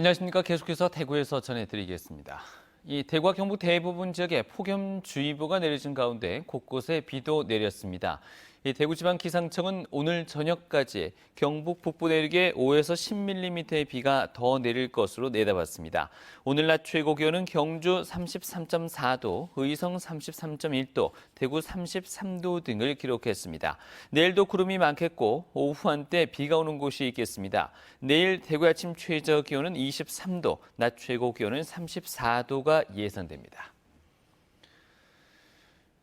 안녕하십니까. 계속해서 대구에서 전해드리겠습니다. 이 대구와 경북 대부분 지역에 폭염주의보가 내려진 가운데 곳곳에 비도 내렸습니다. 이 대구지방기상청은 오늘 저녁까지 경북 북부 내륙에 5에서 10mm의 비가 더 내릴 것으로 내다봤습니다. 오늘 낮 최고 기온은 경주 33.4도, 의성 33.1도, 대구 33도 등을 기록했습니다. 내일도 구름이 많겠고 오후 한때 비가 오는 곳이 있겠습니다. 내일 대구 아침 최저 기온은 23도, 낮 최고 기온은 34도가 예상됩니다.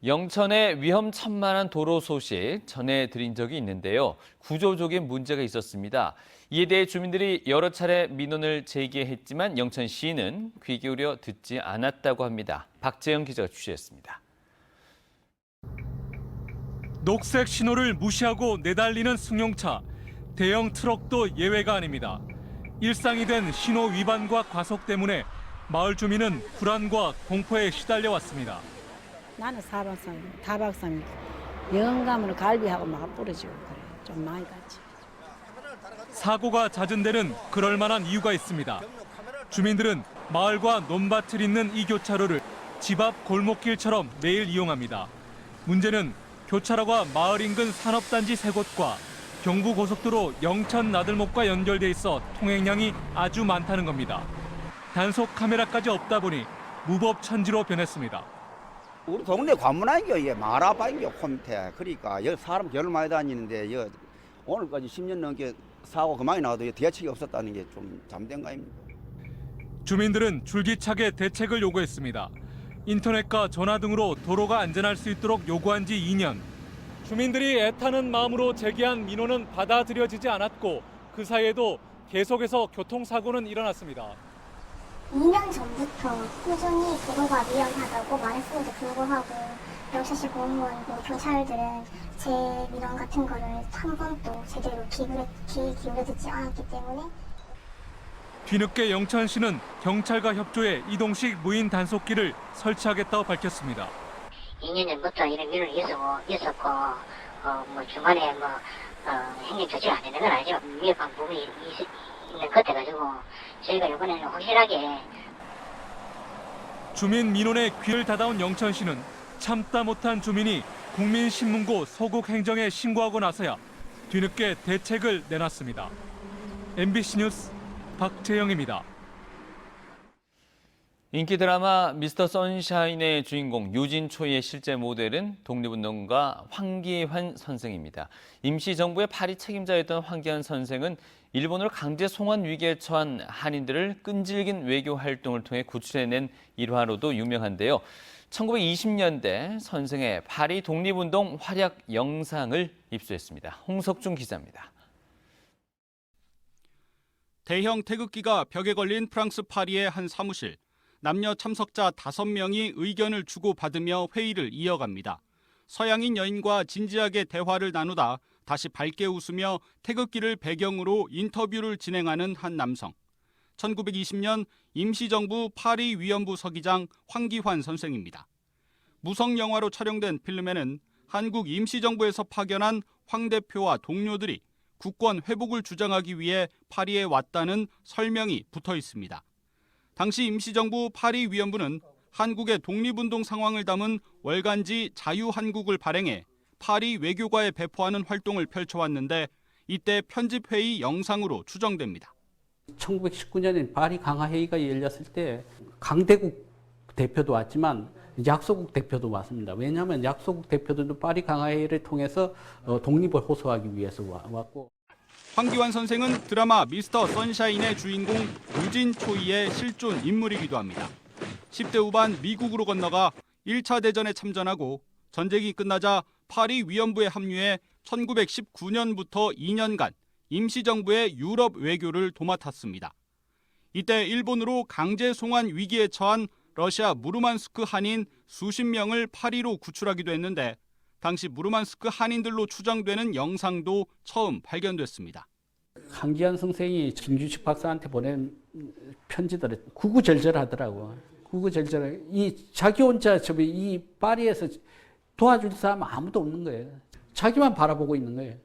영천의 위험천만한 도로 소식 전해드린 적이 있는데요. 구조적인 문제가 있었습니다. 이에 대해 주민들이 여러 차례 민원을 제기했지만 영천시는 귀 기울여 듣지 않았다고 합니다. 박재영 기자가 취재했습니다. 녹색 신호를 무시하고 내달리는 승용차, 대형 트럭도 예외가 아닙니다. 일상이 된 신호 위반과 과속 때문에 마을 주민은 불안과 공포에 시달려왔습니다. 나는 4박 3일, 다박 3일 영감으로 갈비하고 막 부러지고 그래. 좀 많이 갔지. 사고가 잦은 데는 그럴 만한 이유가 있습니다. 주민들은 마을과 논밭을 잇는 이 교차로를 집 앞 골목길처럼 매일 이용합니다. 문제는 교차로가 마을 인근 산업단지 3곳과 경부고속도로 영천 나들목과 연결돼 있어 통행량이 아주 많다는 겁니다. 단속 카메라까지 없다 보니 무법천지로 변했습니다. 우리 동네 관문아인겨 이게 마라바인겨 홈태. 그러니까 여기 사람 결 많이 다니는데 여기 오늘까지 10년 넘게 사고 그만이 나와도 대책이 없었다는 게 좀 잠된 거 아닙니까? 주민들은 줄기차게 대책을 요구했습니다. 인터넷과 전화 등으로 도로가 안전할 수 있도록 요구한 지 2년. 주민들이 애타는 마음으로 제기한 민원은 받아들여지지 않았고 그 사이에도 계속해서 교통사고는 일어났습니다. 2년 전부터 꾸준히 도로가 위험하다고 말했음에도 불구하고 경찰시 공무원, 경찰들은 제 민원 같은 거를 한 번도 제대로 귀 기울여 듣지 않았기 때문에 뒤늦게 영천시는 경찰과 협조해 이동식 무인 단속기를 설치하겠다고 밝혔습니다. 2년 전부터 이런 민원이 있었고, 주말에 행정 조치가 안 되는 건 아니죠. 위협한 부분이 있는 것 같아가지고 저희가 이번에는 확실하게 주민 민원에 귀를 닫아온 영천시는 참다 못한 주민이 국민신문고 소국행정에 신고하고 나서야 뒤늦게 대책을 내놨습니다. MBC 뉴스 박재영입니다. 인기 드라마 미스터 선샤인의 주인공 유진초의 실제 모델은 독립운동가 황기환 선생입니다. 임시정부의 파리 책임자였던 황기환 선생은 일본으로 강제 송환 위기에 처한 한인들을 끈질긴 외교 활동을 통해 구출해낸 일화로도 유명한데요. 1920년대 선생의 파리 독립운동 활약 영상을 입수했습니다. 홍석중 기자입니다. 대형 태극기가 벽에 걸린 프랑스 파리의 한 사무실. 남녀 참석자 5명이 의견을 주고받으며 회의를 이어갑니다. 서양인 여인과 진지하게 대화를 나누다 다시 밝게 웃으며 태극기를 배경으로 인터뷰를 진행하는 한 남성. 1920년 임시정부 파리 위안부 서기장 황기환 선생입니다. 무성 영화로 촬영된 필름에는 한국 임시정부에서 파견한 황 대표와 동료들이 국권 회복을 주장하기 위해 파리에 왔다는 설명이 붙어 있습니다. 당시 임시정부 파리 위안부는 한국의 독립운동 상황을 담은 월간지 자유한국을 발행해 파리 외교가에 배포하는 활동을 펼쳐왔는데 이때 편집회의 영상으로 추정됩니다. 1919년에 파리 강화회의가 열렸을 때 강대국 대표도 왔지만 약소국 대표도 왔습니다. 왜냐하면 약소국 대표들도 파리 강화회의를 통해서 독립을 호소하기 위해서 왔고. 황기환 선생은 드라마 미스터 선샤인의 주인공 유진 초이의 실존 인물이기도 합니다. 10대 후반 미국으로 건너가 1차 대전에 참전하고 전쟁이 끝나자 파리 위안부에 합류해 1919년부터 2년간 임시정부의 유럽 외교를 도맡았습니다. 이때 일본으로 강제 송환 위기에 처한 러시아 무르만스크 한인 수십 명을 파리로 구출하기도 했는데 당시 무르만스크 한인들로 추정되는 영상도 처음 발견됐습니다. 황기환 선생이 김주식 박사한테 보낸 편지들을 구구절절하더라고. 구구절절. 자기 혼자 이 파리에서 도와줄 사람 아무도 없는 거예요. 자기만 바라보고 있는 거예요.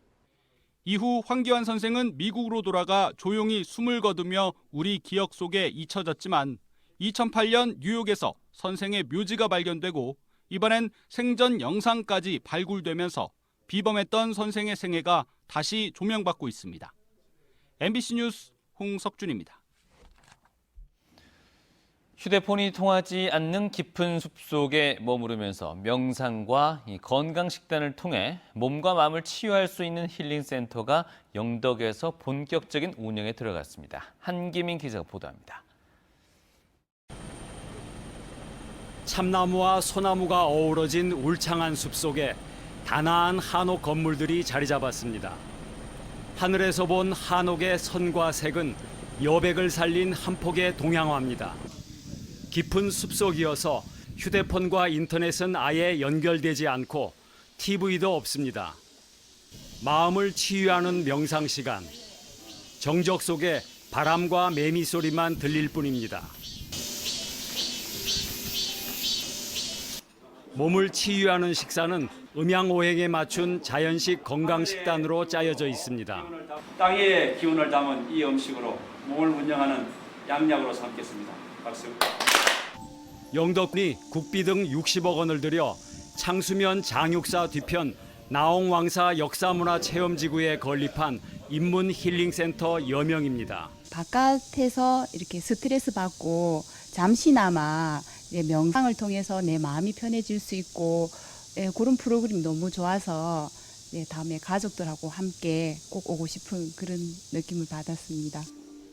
이후 황기환 선생은 미국으로 돌아가 조용히 숨을 거두며 우리 기억 속에 잊혀졌지만 2008년 뉴욕에서 선생의 묘지가 발견되고 이번엔 생전 영상까지 발굴되면서 비범했던 선생의 생애가 다시 조명받고 있습니다. MBC 뉴스 홍석준입니다. 휴대폰이 통하지 않는 깊은 숲속에 머무르면서 명상과 건강 식단을 통해 몸과 마음을 치유할 수 있는 힐링센터가 영덕에서 본격적인 운영에 들어갔습니다. 한기민 기자가 보도합니다. 참나무와 소나무가 어우러진 울창한 숲속에 단아한 한옥 건물들이 자리 잡았습니다. 하늘에서 본 한옥의 선과 색은 여백을 살린 한 폭의 동양화입니다. 깊은 숲속이어서 휴대폰과 인터넷은 아예 연결되지 않고 TV도 없습니다. 마음을 치유하는 명상 시간. 정적 속에 바람과 매미 소리만 들릴 뿐입니다. 몸을 치유하는 식사는 음양오행에 맞춘 자연식 건강 식단으로 짜여져 있습니다. 땅의 기운을 담은 이 음식으로 몸을 운영하는 양약으로 삼겠습니다. 박수. 영덕군이 국비 등 60억 원을 들여 창수면 장육사 뒤편 나홍왕사 역사문화체험지구에 건립한 인문 힐링센터 여명입니다. 바깥에서 이렇게 스트레스 받고 잠시나마 명상을 통해서 내 마음이 편해질 수 있고 그런 프로그램이 너무 좋아서 다음에 가족들하고 함께 꼭 오고 싶은 그런 느낌을 받았습니다.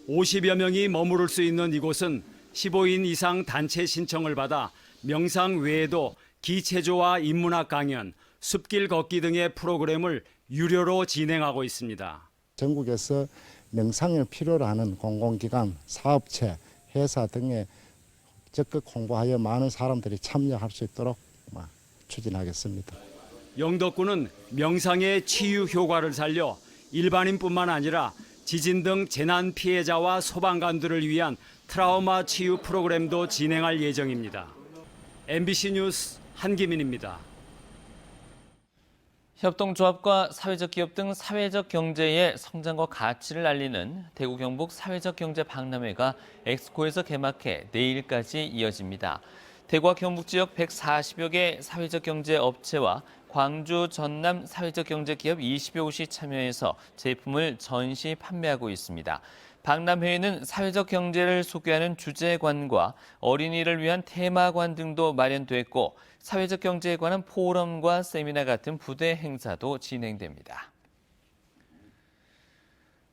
50여 명이 머무를 수 있는 이곳은 15인 이상 단체 신청을 받아 명상 외에도 기체조와 인문학 강연, 숲길 걷기 등의 프로그램을 유료로 진행하고 있습니다. 전국에서 명상을 필요로 하는 공공기관, 사업체, 회사 등에 적극 홍보하여 많은 사람들이 참여할 수 있도록 추진하겠습니다. 영덕군은 명상의 치유 효과를 살려 일반인뿐만 아니라 지진 등 재난 피해자와 소방관들을 위한 트라우마 치유 프로그램도 진행할 예정입니다. MBC 뉴스 한기민입니다. 협동조합과 사회적 기업 등 사회적 경제의 성장과 가치를 알리는 대구 경북 사회적 경제 박람회가 엑스코에서 개막해 내일까지 이어집니다. 대구와 경북 지역 140여 개 사회적 경제 업체와 광주, 전남 사회적 경제 기업 20여 곳이 참여해서 제품을 전시 판매하고 있습니다. 박람회에는 사회적 경제를 소개하는 주제관과 어린이를 위한 테마관 등도 마련됐고 사회적 경제에 관한 포럼과 세미나 같은 부대 행사도 진행됩니다.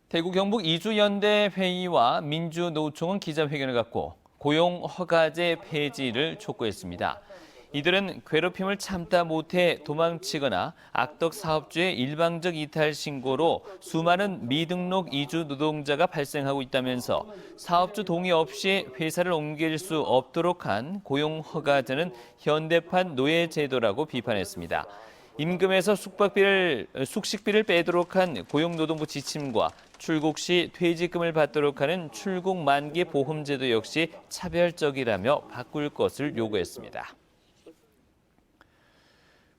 대구 경북 이주연대회의와 민주노총은 기자회견을 갖고 고용허가제 폐지를 촉구했습니다. 이들은 괴롭힘을 참다 못해 도망치거나 악덕 사업주의 일방적 이탈 신고로 수많은 미등록 이주 노동자가 발생하고 있다면서 사업주 동의 없이 회사를 옮길 수 없도록 한 고용허가제는 현대판 노예제도라고 비판했습니다. 임금에서 숙식비를 빼도록 한 고용노동부 지침과 출국 시 퇴직금을 받도록 하는 출국 만기 보험제도 역시 차별적이라며 바꿀 것을 요구했습니다.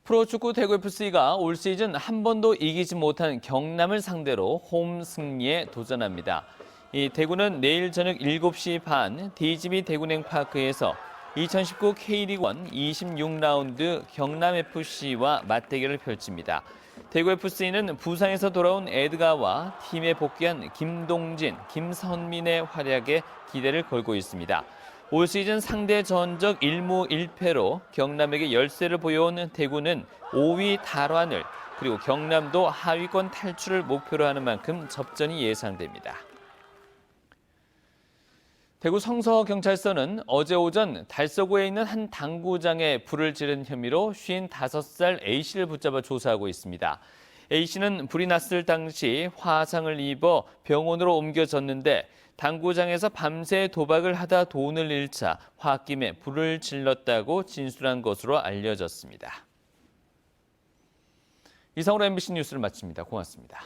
프로축구 대구 FC가 올 시즌 한 번도 이기지 못한 경남을 상대로 홈 승리에 도전합니다. 이 대구는 내일 저녁 7시 반 DGB 대구냉파크에서 2019 K리그1 26라운드 경남FC와 맞대결을 펼칩니다. 대구FC는 부상에서 돌아온 에드가와 팀에 복귀한 김동진, 김선민의 활약에 기대를 걸고 있습니다. 올 시즌 상대 전적 1무 1패로 경남에게 열세를 보여온 대구는 5위 탈환을 그리고 경남도 하위권 탈출을 목표로 하는 만큼 접전이 예상됩니다. 대구 성서경찰서는 어제 오전 달서구에 있는 한 당구장에 불을 지른 혐의로 55살 A씨를 붙잡아 조사하고 있습니다. A씨는 불이 났을 당시 화상을 입어 병원으로 옮겨졌는데 당구장에서 밤새 도박을 하다 돈을 잃자 홧김에 불을 질렀다고 진술한 것으로 알려졌습니다. 이상으로 MBC 뉴스를 마칩니다. 고맙습니다.